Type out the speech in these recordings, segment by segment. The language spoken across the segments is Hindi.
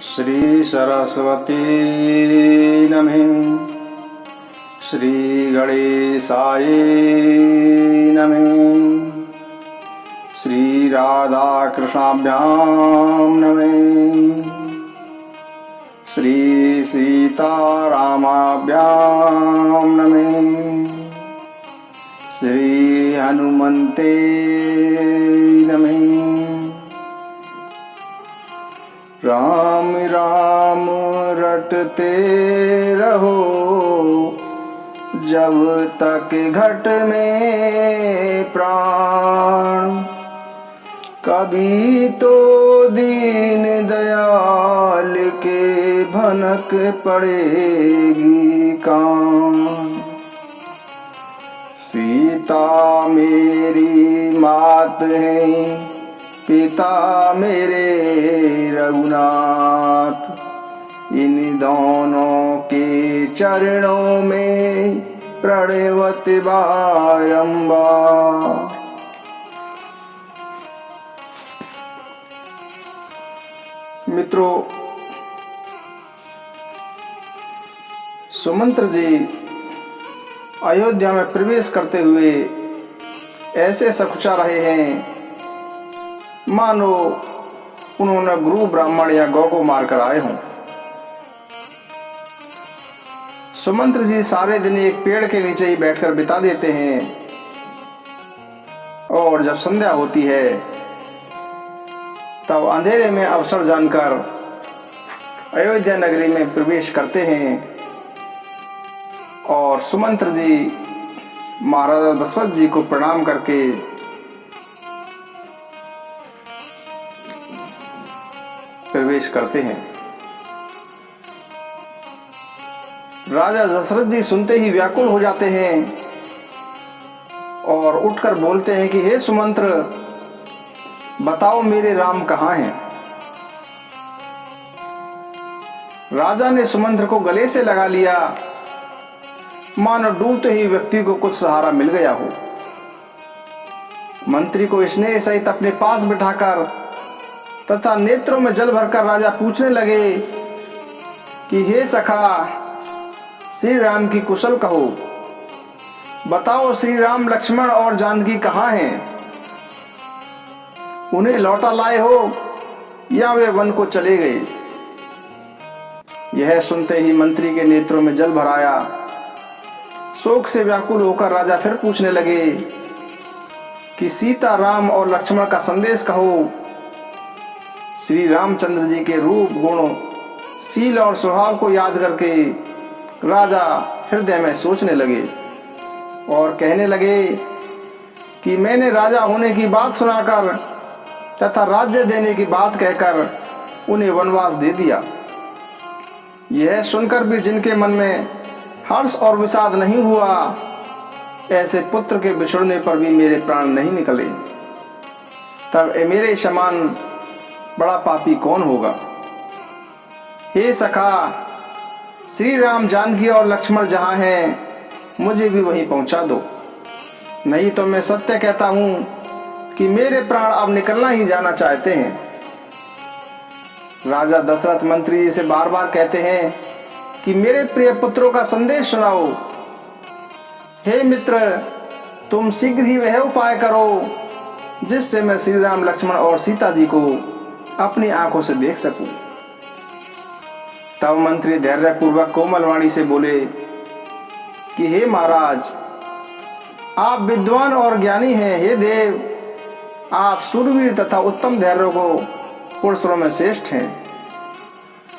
श्री सरस्वती नमः। श्री गणेशाय नमः। श्री राधा कृष्णाभ्यां नमः। श्री सीतारामाभ्यां नमः। श्री हनुमते नमः। राम राम रटते रहो जब तक घट में प्राण, कभी तो दीन दयाल के भनक पड़ेगी कान। सीता मेरी मात है, पिता मेरे रघुनाथ, इन दोनों के चरणों में प्रणवत बारंबार। मित्रों, सुमंत्र जी अयोध्या में प्रवेश करते हुए ऐसे सकुचा रहे हैं मानो उन्होंने गुरु ब्राह्मण या गौ को मारकर आए हों। सुमंत्र जी सारे दिन एक पेड़ के नीचे ही बैठकर बिता देते हैं और जब संध्या होती है तब अंधेरे में अवसर जानकर अयोध्या नगरी में प्रवेश करते हैं और सुमंत्र जी महाराजा दशरथ जी को प्रणाम करके प्रवेश करते हैं। राजा दशरथ जी सुनते ही व्याकुल हो जाते हैं और उठकर बोलते हैं कि हे सुमंत्र, बताओ मेरे राम कहाँ हैं। राजा ने सुमंत्र को गले से लगा लिया मानो डूबते ही व्यक्ति को कुछ सहारा मिल गया हो। मंत्री को स्नेह सहित अपने पास बिठाकर तथा नेत्रों में जल भरकर राजा पूछने लगे कि हे सखा, श्री राम की कुशल कहो। बताओ श्री राम, लक्ष्मण और जानकी कहाँ हैं? उन्हें लौटा लाए हो या वे वन को चले गए? यह सुनते ही मंत्री के नेत्रों में जल भराया। शोक से व्याकुल होकर राजा फिर पूछने लगे कि सीता, राम और लक्ष्मण का संदेश कहो। श्री रामचंद्र जी के रूप, गुण, शील और स्वभाव को याद करके राजा हृदय में सोचने लगे और कहने लगे कि मैंने राजा होने की बात सुनाकर तथा राज्य देने की बात कहकर उन्हें वनवास दे दिया। यह सुनकर भी जिनके मन में हर्ष और विषाद नहीं हुआ, ऐसे पुत्र के बिछुड़ने पर भी मेरे प्राण नहीं निकले। तब मेरे समान बड़ा पापी कौन होगा। हे सखा, श्री राम, जानकी और लक्ष्मण जहां हैं मुझे भी वहीं पहुंचा दो, नहीं तो मैं सत्य कहता हूं कि मेरे प्राण अब निकलना ही जाना चाहते हैं। राजा दशरथ मंत्री जी से बार बार कहते हैं कि मेरे प्रिय पुत्रों का संदेश सुनाओ। हे मित्र, तुम शीघ्र ही वह उपाय करो जिससे मैं श्री राम, लक्ष्मण और सीता जी को अपनी आंखों से देख सकूं। तब मंत्री धैर्य पूर्वक कोमल वाणी से बोले कि हे महाराज, आप विद्वान और ज्ञानी हैं। हे देव, आप सूरवीर तथा उत्तम धैर्य को पुरुषों में श्रेष्ठ हैं।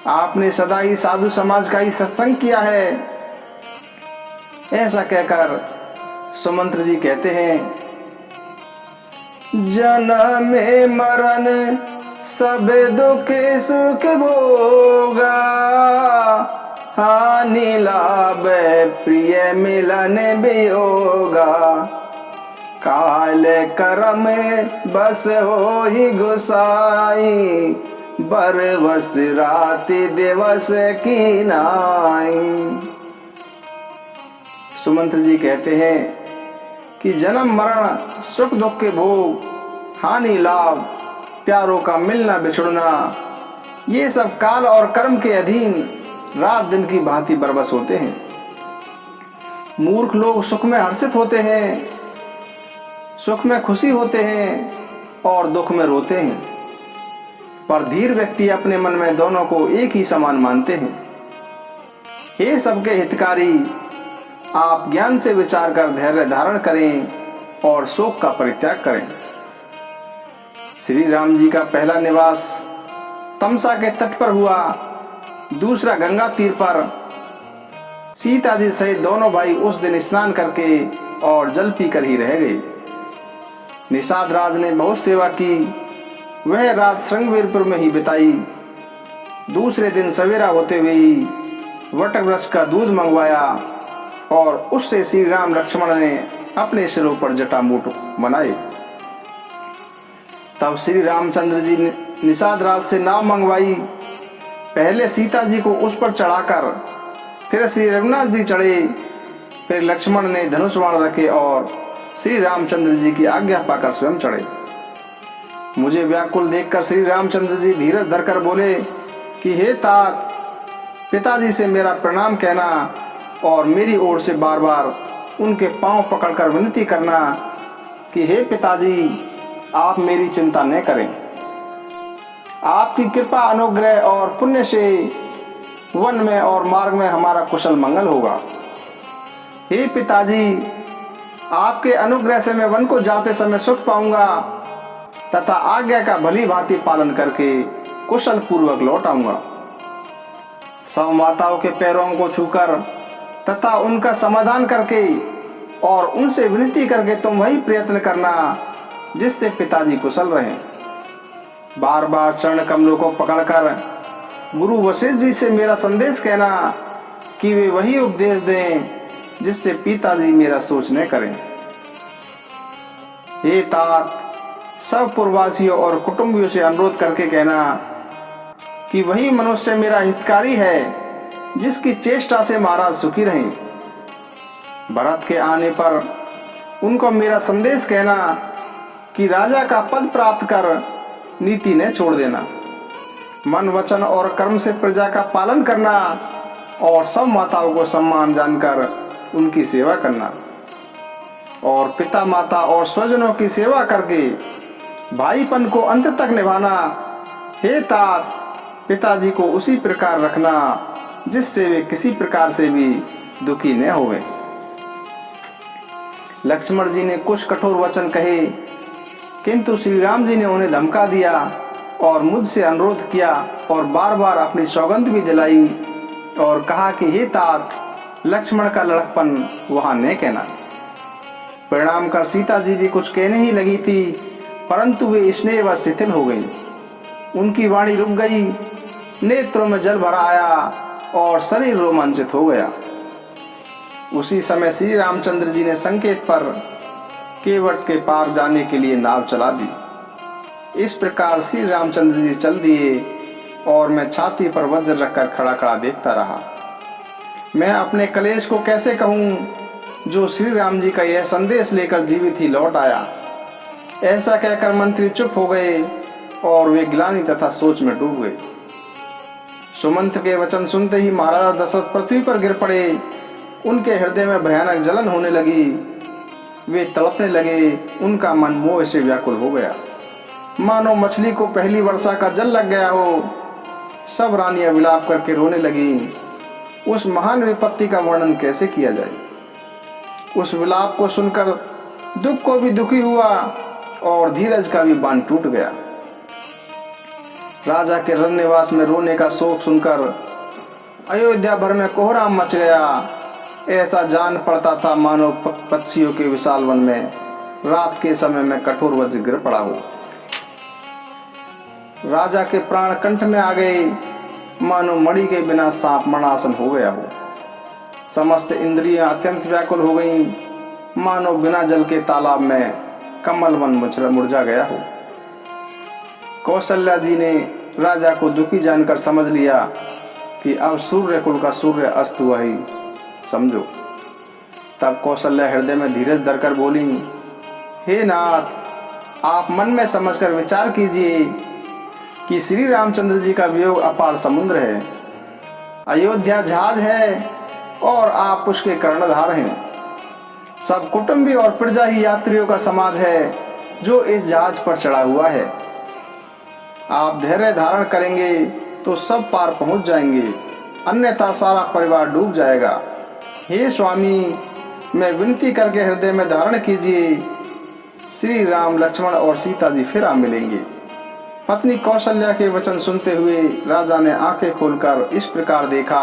आपने सदा ही साधु समाज का ही सत्संग किया है। ऐसा कहकर सुमंत्र जी कहते हैं, जन्म मरण सब दुख सुख भोगा, हानि लाभ प्रिय मिलन वियोगा, काल कर्म बस हो ही गुसाई, बरवस राति दिवस की नाई। सुमंत्र जी कहते हैं कि जन्म मरण, सुख दुख के भोग, हानि लाभ, प्यारों का मिलना बिछड़ना, ये सब काल और कर्म के अधीन रात दिन की भांति बरबस होते हैं। मूर्ख लोग सुख में हर्षित होते हैं, सुख में खुशी होते हैं और दुख में रोते हैं, पर धीर व्यक्ति अपने मन में दोनों को एक ही समान मानते हैं। हे सबके हितकारी, आप ज्ञान से विचार कर धैर्य धारण करें और शोक का परित्याग करें। श्री राम जी का पहला निवास तमसा के तट पर हुआ, दूसरा गंगा तीर पर। सीता जी सहित दोनों भाई उस दिन स्नान करके और जल पीकर ही रह गए। निषाद राज ने बहुत सेवा की, वह रात श्रृंगवीरपुर में ही बिताई। दूसरे दिन सवेरा होते हुए ही वटक वृक्ष का दूध मंगवाया और उससे श्री राम लक्ष्मण ने अपने सिरों पर जटामूट बनाए। तब श्री रामचंद्र जी ने निषाद राज से नाव मंगवाई। पहले सीता जी को उस पर चढ़ाकर फिर श्री रघुनाथ जी चढ़े, फिर लक्ष्मण ने धनुष बाण रखे और श्री रामचंद्र जी की आज्ञा पाकर स्वयं चढ़े। मुझे व्याकुल देखकर श्री रामचंद्र जी धीरज धरकर बोले कि हे तात, पिताजी से मेरा प्रणाम कहना और मेरी ओर से बार बार उनके पांव पकड़कर विनती करना कि हे पिताजी, आप मेरी चिंता न करें। आपकी कृपा अनुग्रह और पुण्य से वन में और मार्ग में हमारा कुशल मंगल होगा। हे पिताजी, आपके अनुग्रह से मैं वन को जाते समय सुख पाऊंगा तथा आज्ञा का भली भांति पालन करके कुशल पूर्वक लौट आऊंगा। सब माताओं के पैरों को छूकर तथा उनका समाधान करके और उनसे विनती करके तुम वही प्रयत्न करना जिससे पिताजी कुशल रहें। बार बार चरण कमलों को पकड़कर गुरु वशिष्ठ जी से मेरा संदेश कहना कि वे वही उपदेश दें जिससे पिताजी मेरा सोच न करें। हे तात, सब पूर्ववासियों और कुटुंबियों से अनुरोध करके कहना कि वही मनुष्य मेरा हितकारी है जिसकी चेष्टा से महाराज सुखी रहें। भरत के आने पर उनको मेरा संदेश कहना कि राजा का पद प्राप्त कर नीति ने छोड़ देना, मन वचन और कर्म से प्रजा का पालन करना और सब माताओं को सम्मान जानकर उनकी सेवा करना और पिता माता और स्वजनों की सेवा करके भाईपन को अंत तक निभाना। हे तात, पिताजी को उसी प्रकार रखना जिससे वे किसी प्रकार से भी दुखी न होवे। लक्ष्मण जी ने कुछ कठोर वचन कहे, किंतु श्री राम जी ने उन्हें धमका दिया और मुझसे अनुरोध किया और बार बार अपनी सौगंध भी दिलाई और कहा कि हे तात, लक्ष्मण का लड़कपन वहां न कहना। परिणाम कर सीता जी भी कुछ कहने ही लगी थी, परंतु वे स्नेह व शिथिल हो गई। उनकी वाणी रुक गई, नेत्रों में जल भरा आया और शरीर रोमांचित हो गया। उसी समय श्री रामचंद्र जी ने संकेत पर केवट के पार जाने के लिए नाव चला दी। इस प्रकार श्री रामचंद्र जी चल दिए और मैं छाती पर वज्र रखकर खड़ा खड़ा देखता रहा। मैं अपने कलेश को कैसे कहूँ जो श्री राम जी का यह संदेश लेकर जीवित ही लौट आया। ऐसा कहकर मंत्री चुप हो गए और वे ग्लानि तथा सोच में डूब गए। सुमंत के वचन सुनते ही महाराजा दशरथ पृथ्वी पर गिर पड़े। उनके हृदय में भयानक जलन होने लगी, वे तड़पने लगे, उनका मन मोह से व्याकुल हो गया, मानो मछली को पहली वर्षा का जल लग गया हो। सब रानियां विलाप करके रोने लगी। उस महान विपत्ति का वर्णन कैसे किया जाए। उस विलाप को सुनकर दुख को भी दुखी हुआ और धीरज का भी बांध टूट गया। राजा के रन्यवास में रोने का शोक सुनकर अयोध्या भर में कोहराम मच गया। ऐसा जान पड़ता था मानो पक्षियों के विशाल वन में रात के समय में कठोर वज्र गिर पड़ा हो। राजा के प्राण कंठ में आ गए, मानो मणि के बिना सांप मरणासन हो गया हो। समस्त इंद्रियां अत्यंत व्याकुल हो गईं, मानो बिना जल के तालाब में कमल वन मुरझा गया हो। कौशल्या जी ने राजा को दुखी जानकर समझ लिया कि अब सूर्य कुल का सूर्य अस्त हुआ ही समझो। तब कौशल्या हृदय में धीरज धरकर बोली, हे नाथ, आप मन में समझकर विचार कीजिए कि श्री रामचंद्र जी का वियोग अपार समुद्र है, अयोध्या जहाज है और आप उसके कर्णधार हैं। सब कुटुंबी और प्रजा ही यात्रियों का समाज है जो इस जहाज पर चढ़ा हुआ है। आप धैर्य धारण करेंगे तो सब पार पहुंच जाएंगे, अन्यथा सारा परिवार डूब जाएगा। हे स्वामी, मैं विनती करके हृदय में धारण कीजिए, श्री राम, लक्ष्मण और सीता जी फिर आ मिलेंगे। पत्नी कौशल्या के वचन सुनते हुए राजा ने आंखें खोलकर इस प्रकार देखा,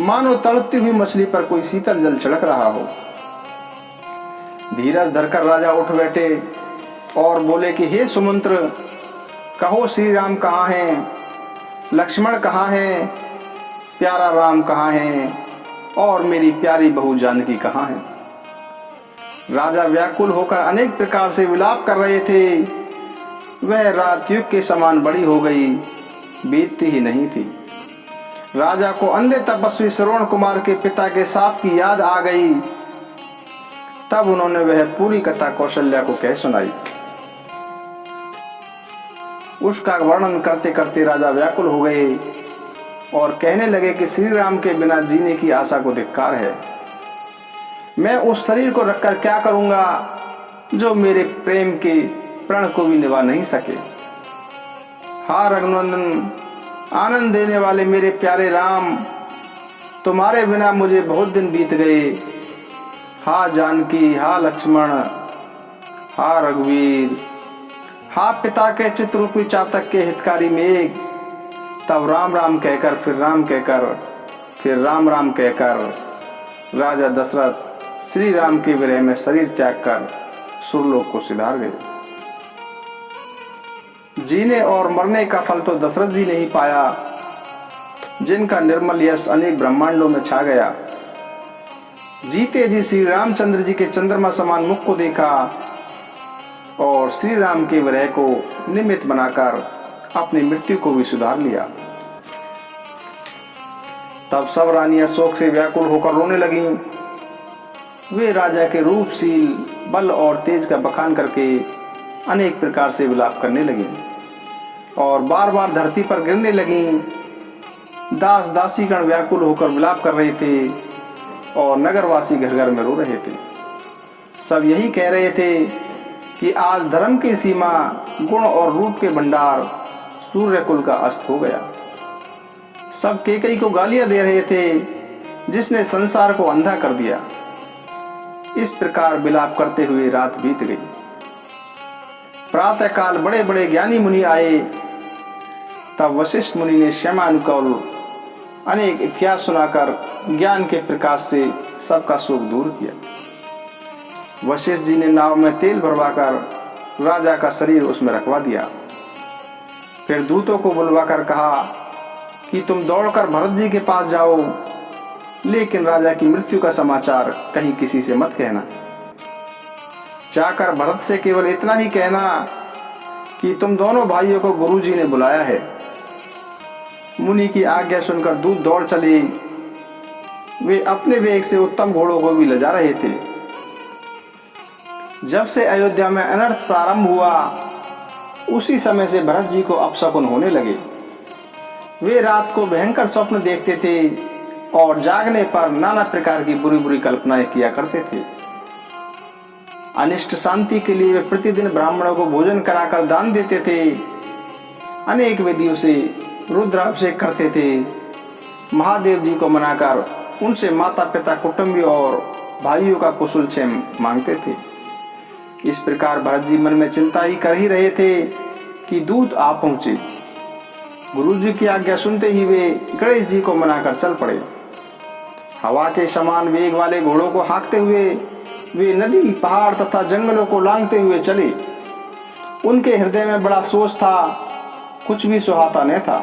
मानो तड़पती हुई मछली पर कोई शीतल जल छिड़क रहा हो। धीरज धरकर राजा उठ बैठे और बोले कि हे सुमंत्र, कहो श्री राम कहाँ हैं, लक्ष्मण कहाँ हैं, प्यारा राम कहाँ हैं और मेरी प्यारी बहू जानकी कहाँ है। राजा व्याकुल होकर अनेक प्रकार से विलाप कर रहे थे। वह रात युग के समान बड़ी हो गई, बीतती ही नहीं थी। राजा को अंधे तपस्वी श्रवण कुमार के पिता के साप की याद आ गई। तब उन्होंने वह पूरी कथा कौशल्या को कह सुनाई। उसका वर्णन करते करते राजा व्याकुल हो गए और कहने लगे कि श्री राम के बिना जीने की आशा को धिक्कार है। मैं उस शरीर को रखकर क्या करूंगा जो मेरे प्रेम के प्रण को भी निभा नहीं सके। हा रघुनंदन, आनंद देने वाले मेरे प्यारे राम, तुम्हारे बिना मुझे बहुत दिन बीत गए। हा जानकी, हा लक्ष्मण, हा रघुवीर, हा पिता के चित्ररूपी चातक के हितकारी मेघ। तब राम राम कहकर फिर राम कहकर फिर राम राम कहकर राजा दशरथ श्री राम के विरह में शरीर त्याग कर सुरलोक को सिधार गए। जीने और मरने का फल तो दशरथ जी ने ही पाया, जिनका निर्मल यश अनेक ब्रह्मांडों में छा गया। जीते जी श्री रामचंद्र जी के चंद्रमा समान मुख को देखा और श्री राम के विरह को निमित्त बनाकर अपनी मृत्यु को भी सुधार लिया। तब सब रानियां शोक से व्याकुल होकर रोने लगीं। वे राजा के रूपशील, बल और तेज का बखान करके अनेक प्रकार से विलाप करने लगीं और बार बार धरती पर गिरने लगीं। दास दासीगण व्याकुल होकर विलाप कर रहे थे और नगरवासी घर घर में रो रहे थे। सब यही कह रहे थे कि आज धर्म की सीमा, गुण और रूप के भंडार, सूर्यकुल का अस्त हो गया। सब कैकेयी को गालियां दे रहे थे, जिसने संसार को अंधा कर दिया। इस प्रकार विलाप करते हुए रात बीत गई। प्रातः काल बड़े बड़े ज्ञानी मुनि आए। तब वशिष्ठ मुनि ने क्षमानुकूल अनेक इतिहास सुनाकर ज्ञान के प्रकाश से सबका शोक दूर किया। वशिष्ठ जी ने नाव में तेल भरवाकर राजा का शरीर उसमें रखवा दिया। फिर दूतों को बुलवाकर कहा कि तुम दौड़कर भरत जी के पास जाओ, लेकिन राजा की मृत्यु का समाचार कहीं किसी से मत कहना। जाकर भरत से केवल इतना ही कहना कि तुम दोनों भाइयों को गुरुजी ने बुलाया है। मुनि की आज्ञा सुनकर दूत दौड़ चले। वे अपने वेग से उत्तम घोड़ों को भी ले जा रहे थे। जब से अयोध्या में अनर्थ प्रारंभ हुआ, उसी समय से भरत जी को अपशकुन होने लगे। वे रात को भयंकर स्वप्न देखते थे और जागने पर नाना प्रकार की बुरी बुरी कल्पनाएं किया करते थे। अनिष्ट शांति के लिए वे प्रतिदिन ब्राह्मणों को भोजन कराकर दान देते थे। अनेक विधियों से रुद्राभिषेक करते थे। महादेव जी को मनाकर उनसे माता पिता, कुटुंबी और भाइयों का कुशल क्षेम मांगते थे। इस प्रकार भरत जी मन में चिंता ही कर ही रहे थे कि दूत आ पहुंचे। गुरु जी की आज्ञा सुनते ही वे गणेश जी को मनाकर चल पड़े। हवा के समान वेग वाले घोड़ों को हाँकते हुए वे नदी, पहाड़ तथा जंगलों को लांघते हुए चले। उनके हृदय में बड़ा सोच था, कुछ भी सुहाता न था।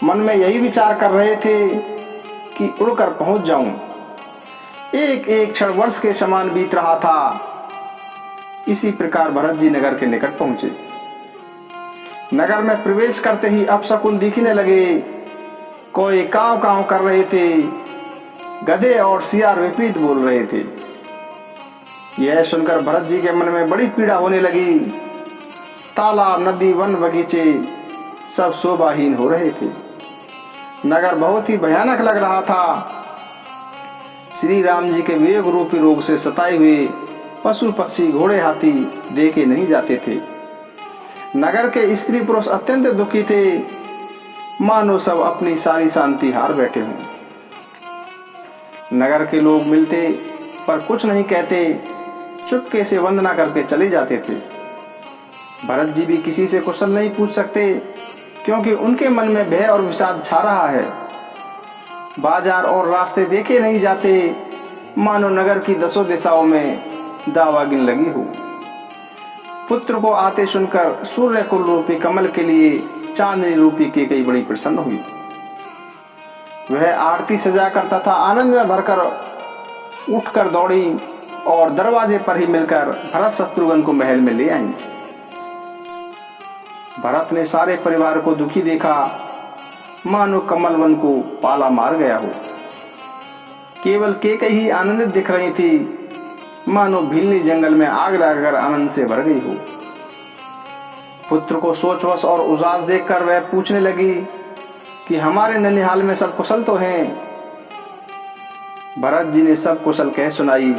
मन में यही विचार कर रहे थे कि उड़कर पहुंच जाऊं। एक एक क्षण वर्ष के समान बीत रहा था। इसी प्रकार भरत जी नगर के निकट पहुंचे। नगर में प्रवेश करते ही अपशकुन दिखने लगे। कोई कांव कांव कर रहे थे। गधे और सियार विपरीत बोल रहे थे। यह सुनकर भरत जी के मन में बड़ी पीड़ा होने लगी। तालाब, नदी, वन, बगीचे सब शोभाहीन हो रहे थे। नगर बहुत ही भयानक लग रहा था। श्री राम जी के वेग रूपी रोग से सताए हुए पशु पक्षी, घोड़े, हाथी देखे नहीं जाते थे। नगर के स्त्री पुरुष अत्यंत दुखी थे, मानो सब अपनी सारी शांति हार बैठे हों। नगर के लोग मिलते पर कुछ नहीं कहते, चुपके से वंदना करके चले जाते थे। भरत जी भी किसी से कुशल नहीं पूछ सकते, क्योंकि उनके मन में भय और विषाद छा रहा है। बाजार और रास्ते देखे नहीं जाते, मानो नगर की दसों दिशाओं में दावागिन लगी हो। पुत्र को आते सुनकर सूर्य कुल रूपी कमल के लिए चांदनी रूपी केकई बड़ी प्रसन्न हुई। वह आरती सजा करता था, आनंद में भरकर उठकर दौड़ी और दरवाजे पर ही मिलकर भरत शत्रुघ्न को महल में ले आई। भरत ने सारे परिवार को दुखी देखा, मानो कमल वन को पाला मार गया हो। केवल केकई ही आनंदित दिख रही थी, मानो भीलनी जंगल में आग लगाकर आनंद से भर गई हो। पुत्र को सोचवश और उदास देखकर वह पूछने लगी कि हमारे ननिहाल में सब कुशल तो हैं। भरत जी ने सब कुशल कह सुनाई,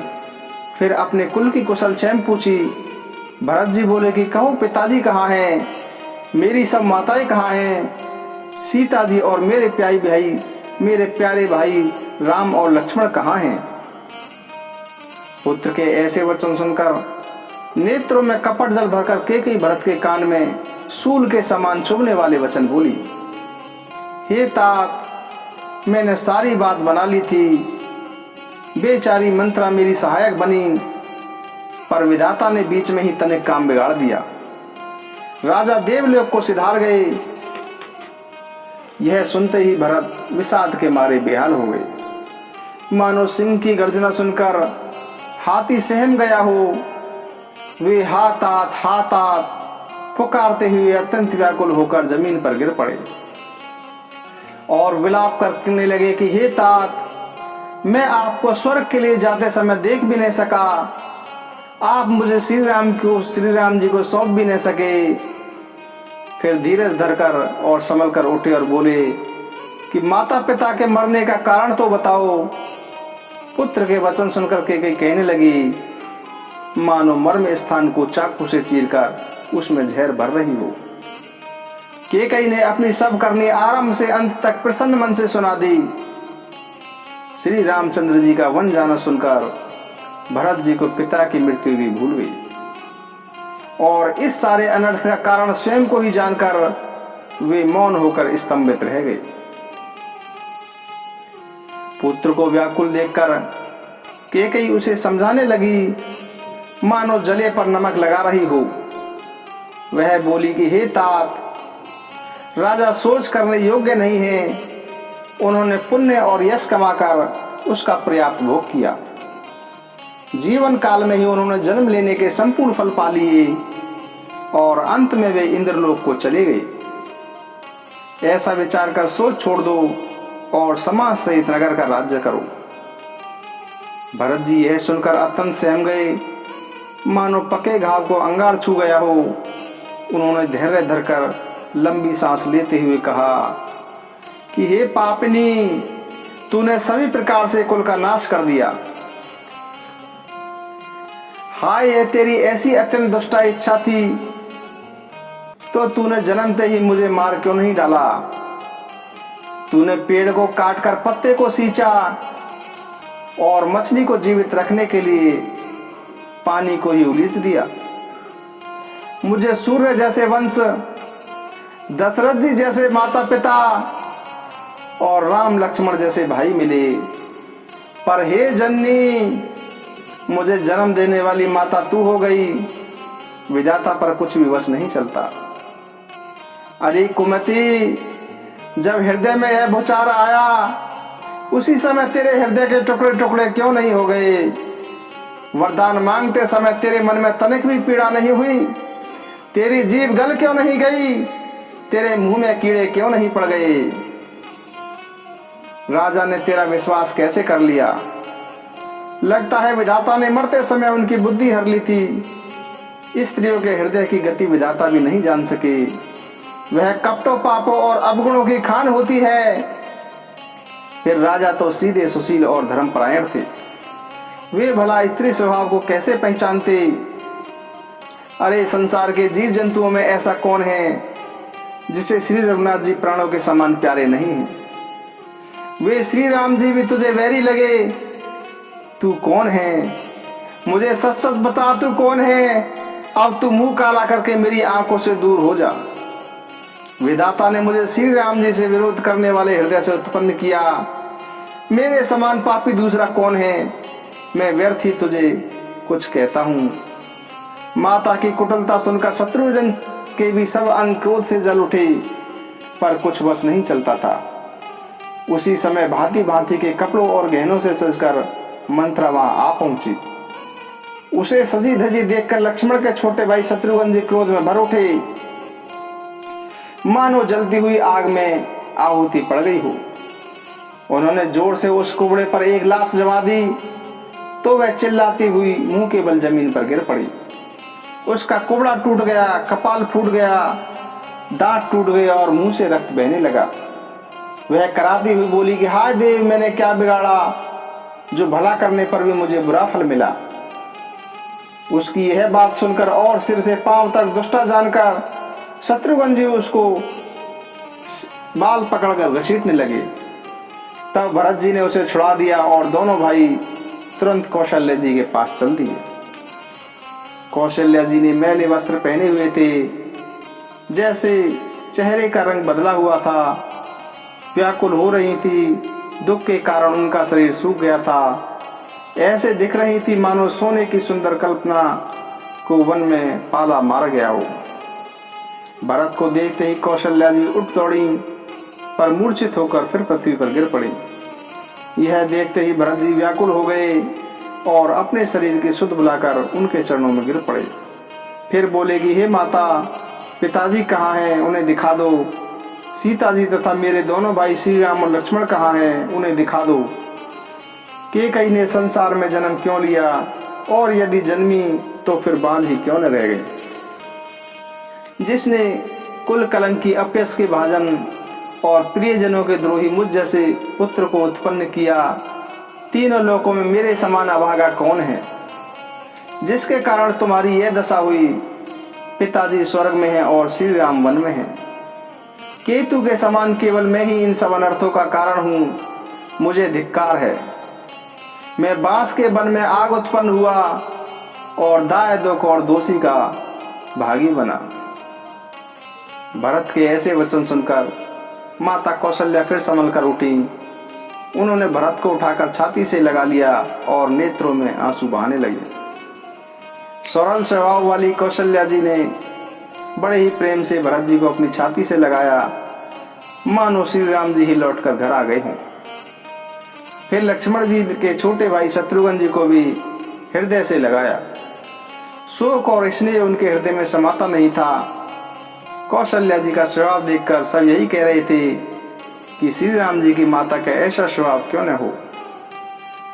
फिर अपने कुल की कुशल स्वयं पूछी। भरत जी बोले कि कहो पिताजी कहाँ हैं, मेरी सब माताएं कहाँ हैं, सीता जी और मेरे प्यारे भाई राम और लक्ष्मण कहाँ हैं। पुत्र के ऐसे वचन सुनकर नेत्रों में कपट जल भरकर केकई भरत के कान में सूल के समान चुभने वाले वचन बोली। हे तात, मैंने सारी बात बना ली थी, बेचारी मंत्रा मेरी सहायक बनी, पर विधाता ने बीच में ही तनिक काम बिगाड़ दिया। राजा देवलोक को सिधार गए। यह सुनते ही भरत विषाद के मारे बेहाल हो गए, मानो सिंह की गर्जना सुनकर हाथी सहम गया हो। वे हातात पुकारते हुए अत्यंत व्याकुल होकर जमीन पर गिर पड़े और विलाप करने लगे कि हे तात, मैं आपको स्वर्ग के लिए जाते समय देख भी नहीं सका, आप मुझे श्री राम जी को सौंप भी नहीं सके। फिर धीरज धरकर और संभल कर उठे और बोले कि माता पिता के मरने का कारण तो बताओ। पुत्र के वचन सुनकर केकई कहने लगी, मानो मर्म स्थान को चाकू से चीरकर उसमें जहर भर रही हो। केकई ने अपनी सब करनी आरंभ से अंत तक प्रसन्न मन से सुना दी। श्री रामचंद्र जी का वन जाना सुनकर भरत जी को पिता की मृत्यु भी भूल गई और इस सारे अनर्थ का कारण स्वयं को ही जानकर वे मौन होकर स्तंभित रह गए। पुत्र को व्याकुल देखकर केकई उसे समझाने लगी, मानो जले पर नमक लगा रही हो। वह बोली कि हे तात, राजा सोच करने योग्य नहीं है, उन्होंने पुण्य और यश कमाकर उसका पर्याप्त भोग किया। जीवन काल में ही उन्होंने जन्म लेने के संपूर्ण फल पा लिए और अंत में वे इंद्रलोक को चले गए। ऐसा विचार कर सोच छोड़ दो और समाज सहित नगर का राज्य करो। भरत जी यह सुनकर अत्यंत सहम गए, मानो पके घाव को अंगार छू गया हो। उन्होंने धैर्य धरकर लंबी सांस लेते हुए कहा कि हे पापिनी, तूने सभी प्रकार से कुल का नाश कर दिया। हाय, ये तेरी ऐसी अत्यंत दुष्टा इच्छा थी तो तूने जन्मते ही मुझे मार क्यों नहीं डाला। तूने पेड़ को काटकर पत्ते को सींचा और मछली को जीवित रखने के लिए पानी को ही उलीच दिया। मुझे सूर्य जैसे वंश, दशरथ जी जैसे माता पिता और राम लक्ष्मण जैसे भाई मिले, पर हे जननी, मुझे जन्म देने वाली माता तू हो गई। विधाता पर कुछ भी वश नहीं चलता। अरे कुमति, जब हृदय में यह भूचार आया, उसी समय तेरे हृदय के टुकड़े टुकड़े क्यों नहीं हो गए। वरदान मांगते समय तेरे मन में तनिक भी पीड़ा नहीं हुई, तेरी जीभ गल क्यों नहीं गई, तेरे मुंह में कीड़े क्यों नहीं पड़ गए। राजा ने तेरा विश्वास कैसे कर लिया। लगता है विधाता ने मरते समय उनकी बुद्धि हर ली थी। स्त्रियों के हृदय की गति विधाता भी नहीं जान सके। वह कपटों पापों और अवगुणों की खान होती है। फिर राजा तो सीधे सुशील और धर्मपरायण थे। वे भला स्त्री स्वभाव को कैसे पहचानते? अरे संसार के जीव जंतुओं में ऐसा कौन है जिसे श्री रघुनाथ जी प्राणों के समान प्यारे नहीं हैं? वे श्री राम जी भी तुझे वैरी लगे। तू कौन है? मुझे सच सच बता, तू कौन है? अब तू मुंह काला करके मेरी आंखों से दूर हो जा। विधाता ने मुझे श्री राम जी से विरोध करने वाले हृदय से उत्पन्न किया। मेरे समान पापी दूसरा कौन है? मैं व्यर्थ ही तुझे कुछ कहता हूँ। माता की कुटिलता सुनकर शत्रुघ्न के भी सब अंग क्रोध से जल उठे, पर कुछ बस नहीं चलता था। उसी समय भांति भांति के कपड़ों और गहनों से सजकर मंत्रा वहां आ पहुंची। उसे सजी धजी देखकर लक्ष्मण के छोटे भाई शत्रुघ्न जी क्रोध में भर उठे, मानो जलती हुई आग में आहुति पड़ गई हो। उन्होंने जोर से उस कुबड़े पर एक लात जमा दी तो वह चिल्लाती हुई मुंह के बल जमीन पर गिर पड़ी। उसका कुबड़ा टूट गया, कपाल फूट गया, दांत टूट गए और मुंह से रक्त बहने लगा। वह कराती हुई बोली कि हाय देव, मैंने क्या बिगाड़ा जो भला करने पर भी मुझे बुरा फल मिला। उसकी यह बात सुनकर और सिर से पांव तक दुष्टा जानकर शत्रुघ्न जी उसको बाल पकड़कर घसीटने लगे। तब भरत जी ने उसे छुड़ा दिया और दोनों भाई तुरंत कौशल्या जी के पास चल दिए। कौशल्या जी ने मैले वस्त्र पहने हुए थे, जैसे चेहरे का रंग बदला हुआ था। व्याकुल हो रही थी, दुख के कारण उनका शरीर सूख गया था। ऐसे दिख रही थी मानो सोने की सुंदर कल्पना को वन में पाला मार गया हो। भरत को देखते ही कौशल्या जी उठ दौड़ी, पर मूर्छित होकर फिर पृथ्वी पर गिर पड़ी। यह देखते ही भरत जी व्याकुल हो गए और अपने शरीर की सुध बुलाकर उनके चरणों में गिर पड़े। फिर बोले कि हे माता, पिताजी कहाँ हैं? उन्हें दिखा दो। सीता जी तथा मेरे दोनों भाई श्री राम और लक्ष्मण कहाँ हैं? उन्हें दिखा दो। कैकेयी ने संसार में जन्म क्यों लिया, और यदि जन्मी तो फिर बांझ ही क्यों न रह गई? जिसने कुल कलंकी अपयश के भाजन और प्रियजनों के द्रोही मुझ जैसे पुत्र को उत्पन्न किया, तीनों लोकों में मेरे समान अभागा कौन है? जिसके कारण तुम्हारी यह दशा हुई। पिताजी स्वर्ग में हैं और श्री राम वन में हैं। केतु के समान केवल मैं ही इन सब अनर्थों का कारण हूँ। मुझे धिक्कार है। मैं बांस के वन में आग उत्पन्न हुआ और दाय दुख और दोषी का भागी बना। भरत के ऐसे वचन सुनकर माता कौशल्या फिर संभल कर उठी। उन्होंने भरत को उठाकर छाती से लगा लिया और नेत्रों में आंसू बहाने लगे। सरल स्वभाव वाली कौशल्या जी ने बड़े ही प्रेम से भरत जी को अपनी छाती से लगाया, मानो श्री राम जी ही लौटकर घर आ गए हों। फिर लक्ष्मण जी के छोटे भाई शत्रुघ्न जी को भी हृदय से लगाया। शोक और स्नेह उनके हृदय में समाता नहीं था। कौशल्या जी का स्वभाव देखकर सब यही कह रहे थे कि श्री राम जी की माता का ऐसा स्वभाव क्यों न हो।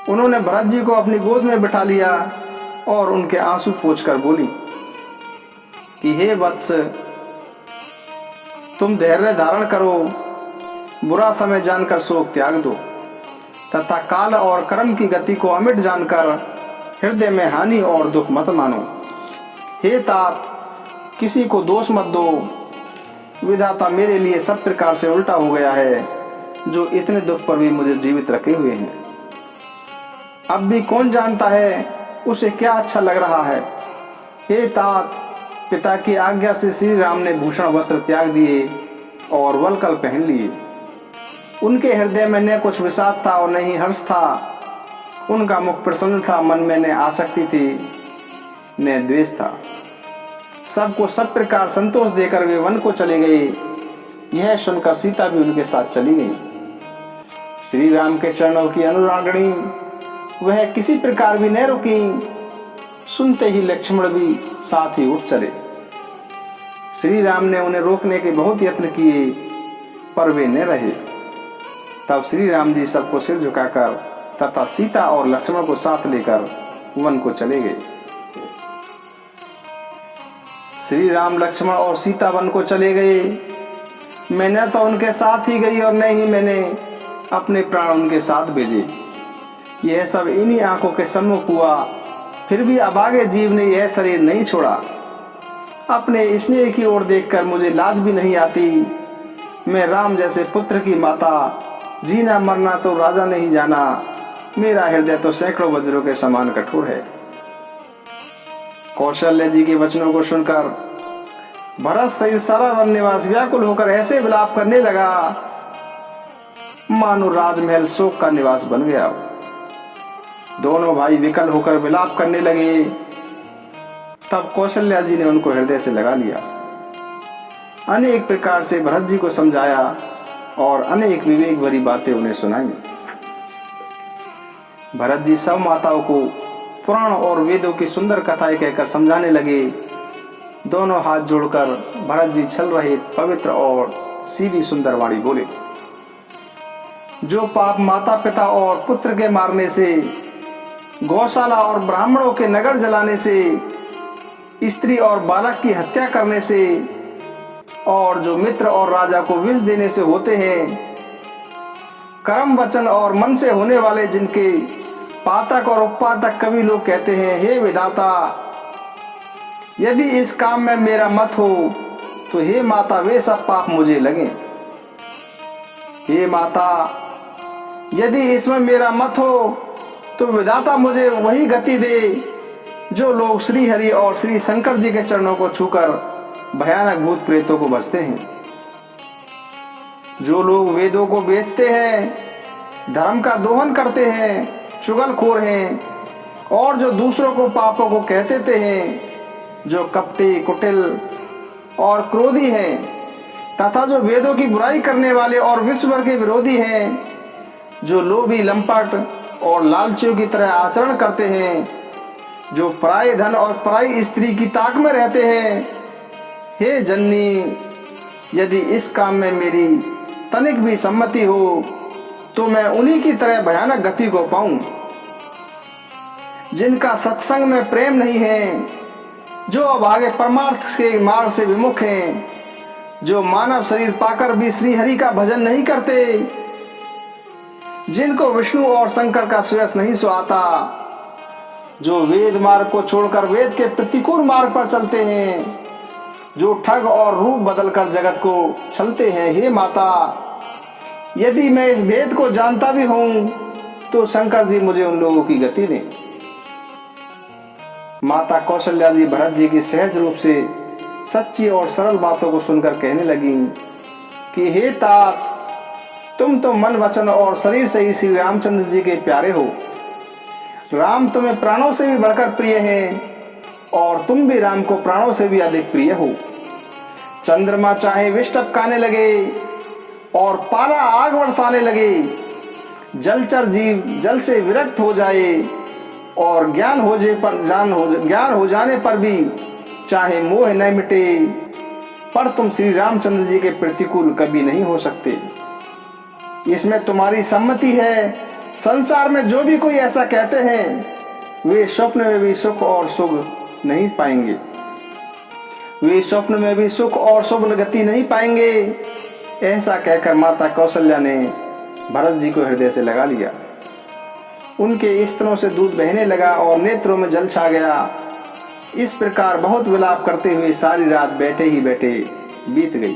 उन्होंने भरत जी को अपनी गोद में बिठा लिया और उनके आंसू पोंछकर बोली कि हे वत्स, तुम धैर्य धारण करो, बुरा समय जानकर शोक त्याग दो तथा काल और कर्म की गति को अमिट जानकर हृदय में हानि और दुख मत मानो। हे तात, किसी को दोष मत दो। विधाता मेरे लिए सब प्रकार से उल्टा हो गया है, जो इतने दुख पर भी मुझे जीवित रखे हुए हैं। अब भी कौन जानता है उसे क्या अच्छा लग रहा है। हे तात, पिता की आज्ञा से श्री राम ने भूषण वस्त्र त्याग दिए और वलकल पहन लिए। उनके हृदय में न कुछ विषाद था और न ही हर्ष था। उनका मुख प्रसन्न था, मन में न आसक्ति थी न द्वेष था। सबको सब प्रकार संतोष देकर वे वन को चले गए। यह सुनकर सीता भी उनके साथ चली गई। श्री राम के चरणों की अनुरागिणी वह किसी प्रकार भी न रुकी। सुनते ही लक्ष्मण भी साथ ही उठ चले। श्री राम ने उन्हें रोकने के बहुत यत्न किए, पर वे न रहे। तब श्री राम जी सबको सिर झुकाकर तथा सीता और लक्ष्मण को साथ लेकर वन को चले गए। श्री राम लक्ष्मण और सीता वन को चले गए। मैंने तो उनके साथ ही गई और न ही मैंने अपने प्राण उनके साथ भेजे। यह सब इन्हीं आंखों के सम्मुख हुआ, फिर भी अभागे जीव ने यह शरीर नहीं छोड़ा। अपने स्नेह की ओर देखकर मुझे लाज भी नहीं आती। मैं राम जैसे पुत्र की माता, जीना मरना तो राजा नहीं जाना। मेरा हृदय तो सैकड़ों वज्रों के समान कठोर है। कौशल्य जी के वचनों को सुनकर भरत सहित सारा वन निवास व्याकुल होकर ऐसे विलाप करने लगा मानो राजमहल शोक का निवास बन गया। दोनों भाई विकल होकर विलाप करने लगे। तब कौशल्या जी ने उनको हृदय से लगा लिया, अनेक प्रकार से भरत जी को समझाया और अनेक विवेक भरी बातें उन्हें सुनाई। भरत जी सब माताओं को पुराण और वेदों की सुंदर कथाएं कहकर समझाने लगे। दोनों हाथ जोड़कर भरत जी छल रहित पवित्र और सीधी सुंदर वाणी बोले। जो पाप माता पिता और पुत्र के मारने से, गौशाला और ब्राह्मणों के नगर जलाने से, स्त्री और बालक की हत्या करने से और जो मित्र और राजा को विष देने से होते हैं, कर्म वचन और मन से होने वाले जिनके पातक और उपपातक कवि लोग कहते हैं, हे विधाता यदि इस काम में मेरा मत हो तो हे माता वे सब पाप मुझे लगे। हे माता यदि इसमें मेरा मत हो तो विधाता मुझे वही गति दे जो लोग श्री हरि और श्री शंकर जी के चरणों को छूकर भयानक भूत प्रेतों को बसते हैं। जो लोग वेदों को बेचते हैं, धर्म का दोहन करते हैं, चुगलखोर हैं और जो दूसरों को पापों को कहते हैं, जो कपटी कुटिल और क्रोधी हैं तथा जो वेदों की बुराई करने वाले और विश्व के विरोधी हैं, जो लोभी लंपट और लालचियों की तरह आचरण करते हैं, जो पराये धन और पराई स्त्री की ताक में रहते हैं, हे जननी यदि इस काम में मेरी तनिक भी सम्मति हो तो मैं उन्हीं की तरह भयानक गति को पाऊं। जिनका सत्संग में प्रेम नहीं है, जो अब आगे परमार्थ के मार्ग से विमुख हैं, जो मानव शरीर पाकर भी श्री हरि का भजन नहीं करते, जिनको विष्णु और शंकर का श्रेयस नहीं सुहाता, जो वेद मार्ग को छोड़कर वेद के प्रतिकूल मार्ग पर चलते हैं, जो ठग और रूप बदलकर जगत को छलते हैं, हे माता यदि मैं इस भेद को जानता भी हूं तो शंकर जी मुझे उन लोगों की गति दें। माता कौशल्या जी भरत जी की सहज रूप से सच्ची और सरल बातों को सुनकर कहने लगी कि हे तात तुम तो मन वचन और शरीर से ही श्री रामचंद्र जी के प्यारे हो। राम तुम्हें प्राणों से भी बढ़कर प्रिय हैं और तुम भी राम को प्राणों से भी अधिक प्रिय हो। चंद्रमा चाहे विष टपकाने लगे और पाला आग बरसाने लगे, जलचर जीव जल से विरक्त हो जाए और ज्ञान हो जाने पर भी चाहे मोह न मिटे, पर तुम श्री रामचंद्र जी के प्रतिकूल कभी नहीं हो सकते। इसमें तुम्हारी सम्मति है। संसार में जो भी कोई ऐसा कहते हैं वे स्वप्न में भी सुख और सुख नहीं पाएंगे, वे स्वप्न में भी सुख और शुभ गति नहीं पाएंगे। ऐसा कहकर माता कौशल्या ने भरत जी को हृदय से लगा लिया। उनके स्तनों से दूध बहने लगा और नेत्रों में जल छा गया। इस प्रकार बहुत विलाप करते हुए सारी रात बैठे ही बैठे बीत गई।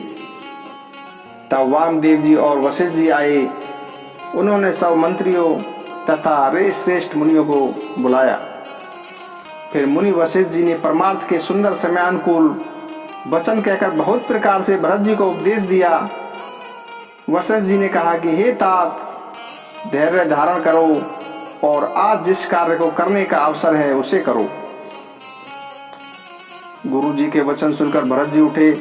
तब वामदेव जी और वशिष्ठ जी आए। उन्होंने सब मंत्रियों तथा रे श्रेष्ठ मुनियों को बुलाया। फिर मुनि वशिष्ठ जी ने परमार्थ के सुंदर समयानुकूल वचन कहकर बहुत प्रकार से भरत जी को उपदेश दिया। वशिष्ठ जी ने कहा कि हे तात धैर्य धारण करो और आज जिस कार्य को करने का अवसर है उसे करो। गुरु जी के वचन सुनकर भरत जी उठे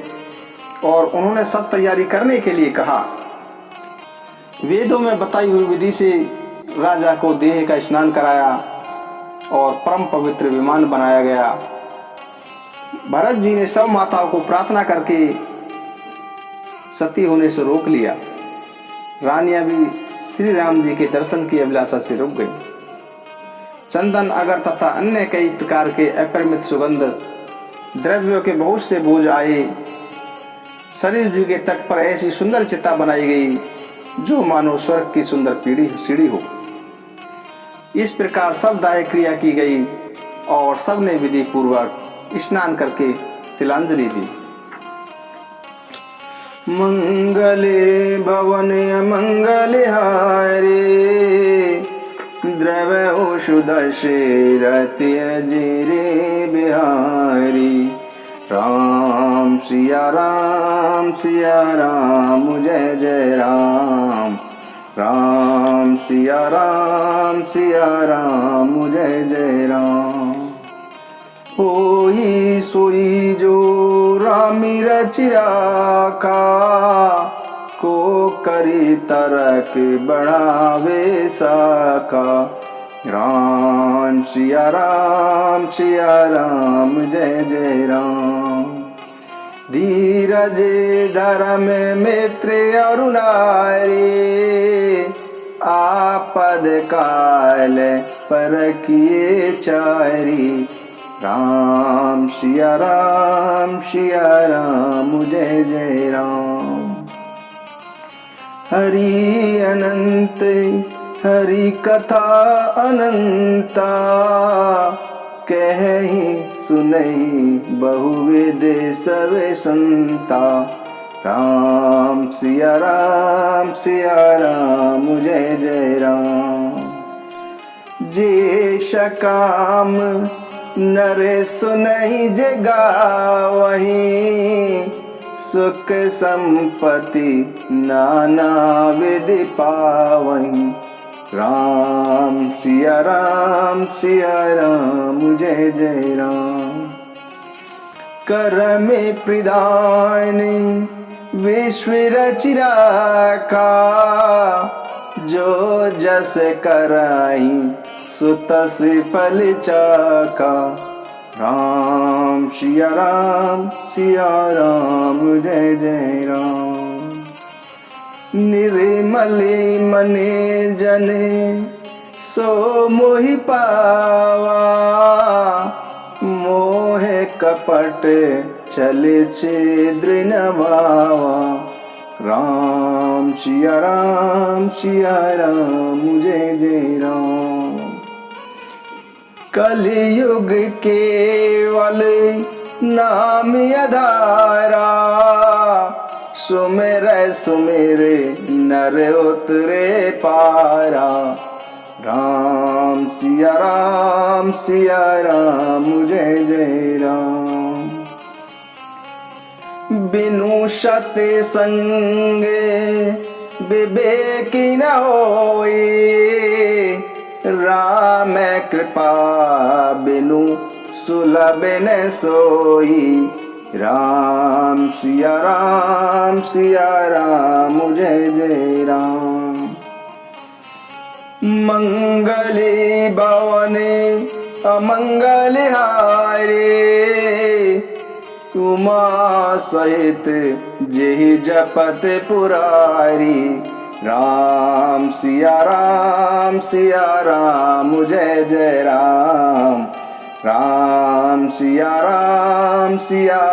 और उन्होंने सब तैयारी करने के लिए कहा। वेदों में बताई हुई विधि से राजा को देह का स्नान कराया और परम पवित्र विमान बनाया गया। भरत जी ने सब माताओं को प्रार्थना करके सती होने से रोक लिया। रानियां भी श्री राम जी के दर्शन की अभिलाषा से रुक गई। चंदन अगर तथा अन्य कई प्रकार के अपरिमित सुगंध द्रव्यों के बहुत से बोझ आए। सरयू के तट पर ऐसी सुंदर चिता बनाई गई जो मानो स्वर्ग की सुंदर सीढ़ी हो। इस प्रकार सब दाय क्रिया की गई और सबने विधि पूर्वक स्नान करके तिलांजलि दी। मंगले भवन मंगल हारे, द्रव्य सुदशरथ अजिरे बिहारी। राम सिया राम जय जय राम। राम सिया राम जय जय राम। होई सोई जो रामी रचिराका, को करी तरक बढ़ावे साका। राम सिया राम जय जय राम। धीरज धर्म मित्र अरुणारी, आपद काल पर किए चारी। राम सिया राम जय जय राम। हरि अनंत हरि कथा अनंता, कहि सुनहि बहुविध सब संता। राम सिया राम जय जय राम। जे सकाम नर सुनहि जे गावहि, सुख संपत्ति नाना विधि पावहि। राम सिया राम जय जय राम। कर में प्रधान विश्व रचिराका, जो जस कराई सो तस फल चाका। राम सिया राम जय जय राम। निर्मल मने जने सो मोहि पावा, मोह कपट चले छिद्र नवावा। राम सिया राम जय जय राम। कलयुग केवल नाम आधारा, सुमेर नर उतरे पारा। राम सिया राम जय जय राम। बिनु सत संगे विवेक न होई, राम कृपा बिनु सुलभ न सोई। राम सिया राम जय जय राम। मंगले भवन अमंगल हारे, उमा सहित जेहि जपत पुरारी। राम सिया राम जय जय राम। राम सिया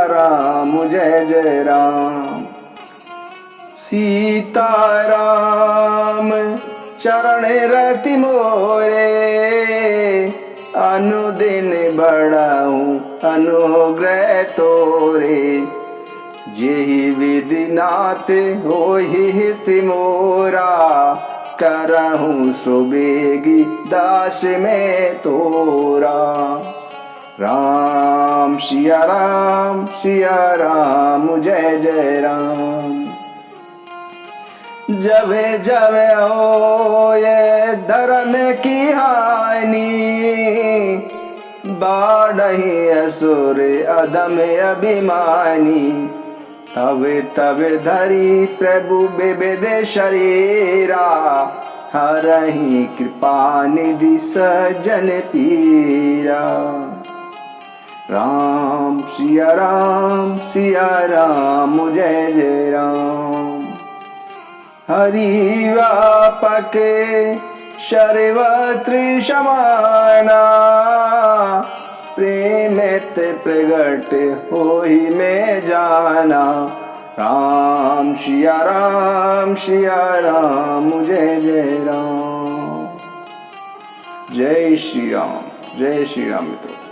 राम जय जय राम। सीता राम चरण रति मोरे, अनुदिन बढ़ाऊं अनुग्रह तोरे। जेहि विधि नाथ होहि हित मोरा, करहूं सुबेगी दास में तोरा। राम सिया राम जय जय राम। जवे जवे हो ये धर्म की हानि, बाढ़हि असुर अधम अभिमानी। तवे तवे धरी प्रभु विविध शरीरा, हरहि कृपा निधि सज्जन पीरा। राम सिया राम जय जय राम। हरि व्यापक सर्वत्र समाना, प्रेम ते प्रगट हो ही में जाना। राम सिया राम जय जय राम। जय श्री राम मित्रों।